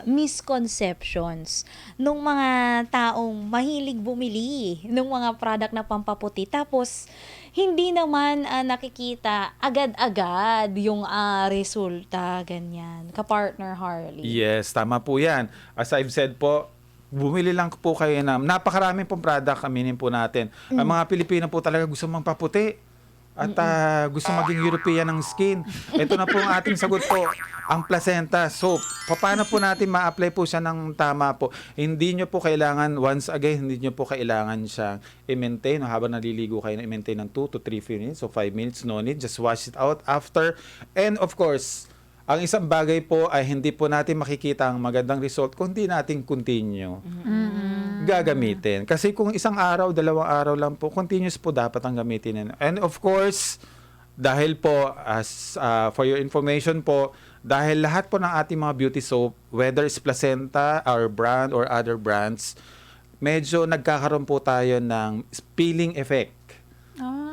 Misconceptions nung mga taong mahilig bumili nung mga product na pampaputi tapos hindi naman, nakikita agad-agad yung, resulta, ganyan, ka-partner Harley. Yes, tama po 'yan. As I've said po, bumili lang po kayo ng napakaraming pong product, aminin po natin. Ang mga Pilipino po talaga gusto magpaputi at gusto maging European ng skin. Ito na po ang ating sagot po, ang placenta. So, paano po natin ma-apply po siya ng tama po? Hindi nyo po kailangan, once again, hindi nyo po kailangan siya i-maintain. Habang naliligo kayo na i-maintain ng 2 to 3 minutes o 5 minutes, no need. Just wash it out after. And of course, ang isang bagay po ay hindi po natin makikita ang magandang result kung hindi natin continue gagamitin. Kasi kung isang araw, dalawang araw lang po, continuous po dapat ang gamitin. And of course, dahil po, as for your information po, dahil lahat po ng ating mga beauty soap, whether it's Placenta, our brand, or other brands, medyo nagkakaroon po tayo ng peeling effect.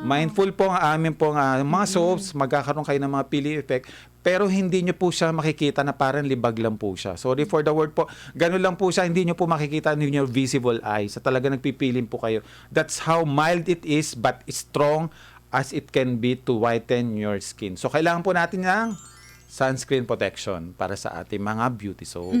Mindful po ang amin po mga soaps, magkakaroon kayo ng mga peeling effect, pero hindi nyo po siya makikita na parang libag lang po siya. Sorry for the word po. Ganun lang po siya, hindi nyo po makikita in your visible eyes. Sa talaga nagpipilim po kayo. That's how mild it is, but strong as it can be to whiten your skin. So, kailangan po natin ng sunscreen protection para sa ating mga beauty soap.